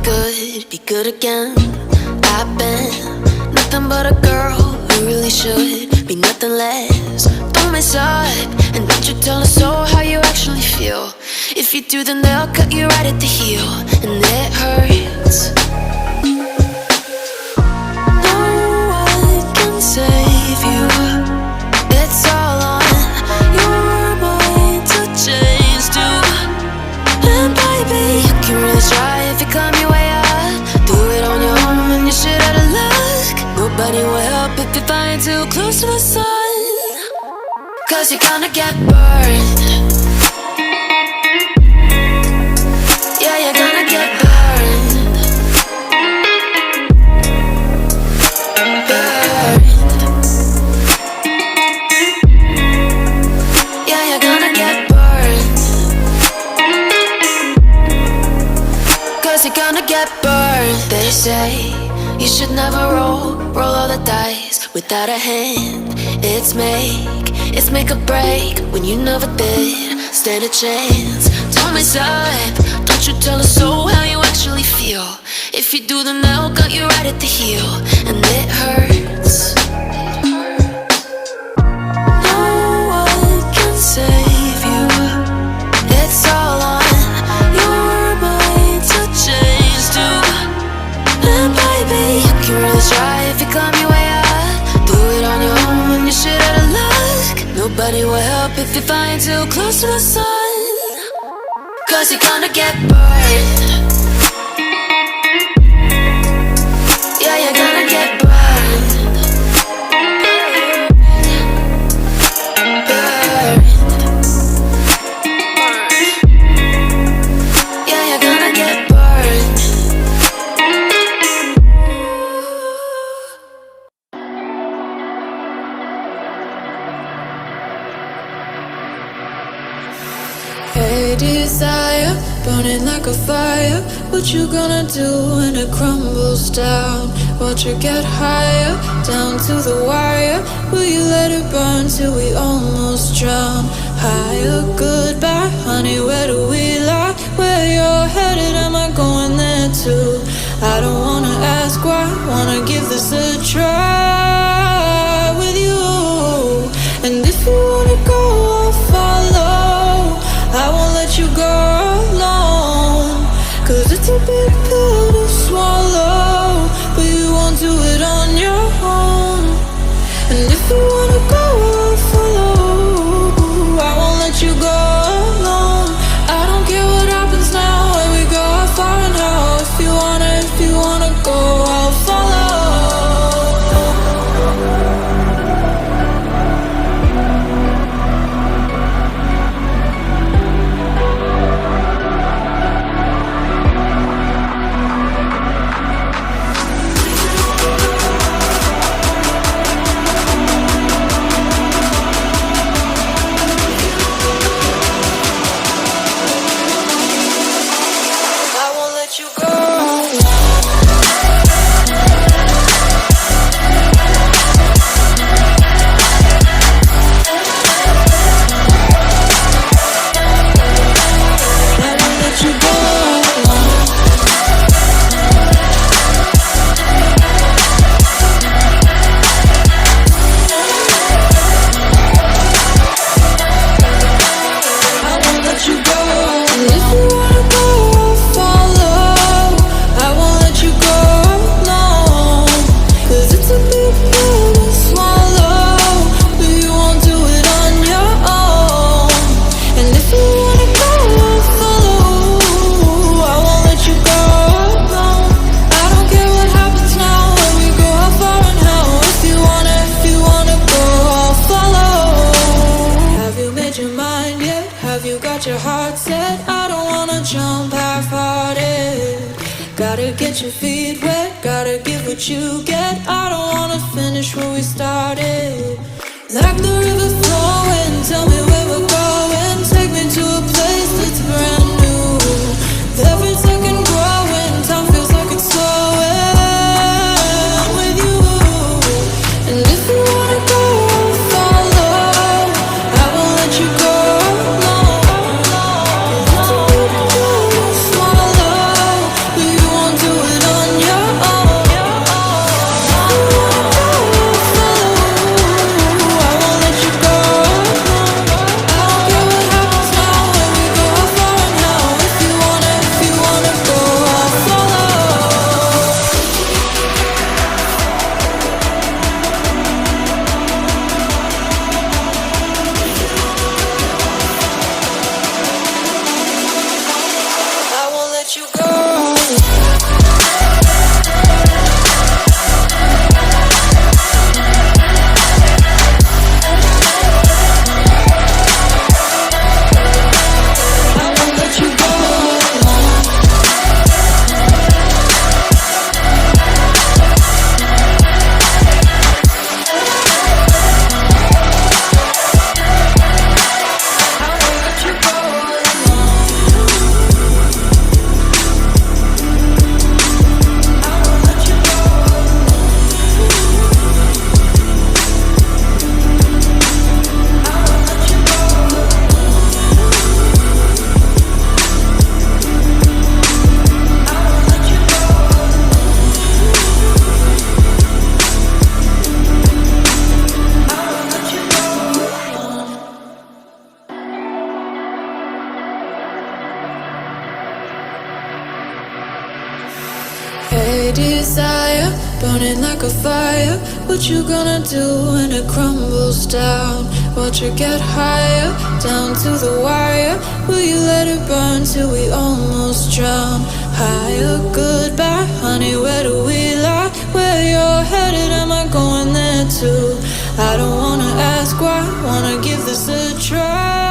be good again. I've been nothing but a girl who really should be nothing less. Don't mess up, and don't you tell us so how you actually feel. If you do, then they'll cut you right at the heel, and it hurts. No one can save you. It's all on your mind to change too. And baby, you can really try if you climb your way up. Do it on your own and you shit out of luck. Nobody will help if you're flying too close to the sun, 'cause you're gonna get burned. Yeah, you're gonna get burned. Burned. Yeah, you're gonna get burned. 'Cause you're gonna get burned. They say you should never roll all the dice without a hand. It's make or break when you never did stand a chance. Don't mess up, don't you tell us so how you actually feel. If you do, then they'll cut you right at the heel, and it hurts. No one can save you. It's all on your mind to change too. And baby, you can really try if you climb your way up. Do it on your own when you shit out of luck. Nobody will help if you're flying too close to the sun, 'cause you're gonna get burned. Yeah, you're gonna get burned. Burned. Yeah, you're gonna get burned. Hey desire, burning like a fire. What you gonna do when it crumbles down? Watch it get higher, down to the wire. Will you let it burn till we almost drown? Higher, goodbye, honey, where do we lie? Where you're headed, am I going there too? I don't wanna ask why, wanna give this a try with you. And if you wanna go, I'll follow. I won't let you go alone, 'cause it's a big pill to swallow, but you won't do it on your own. And if you wanna go, I'll follow. I won't let you go alone. I don't care what happens now, where we go, how far and how. If you wanna go, I'll follow. Get your feet wet, gotta give what you get. I don't wanna finish where we started. Like the river flowing, tell me where we're going. Take me to a place that's brand new. Every second growing, time feels like it's slowing with you. And if you wanna go, I'll follow. I won't let you go alone. It's a big pill to swallow, but you won't do Hey desire, burning like a fire. What you gonna do when it crumbles down? Watch it get higher, down to the wire. Will you let it burn till we almost drown? Higher, goodbye, honey, where do we lie? Where you're headed, am I going there too? I don't wanna ask why, wanna give this a try.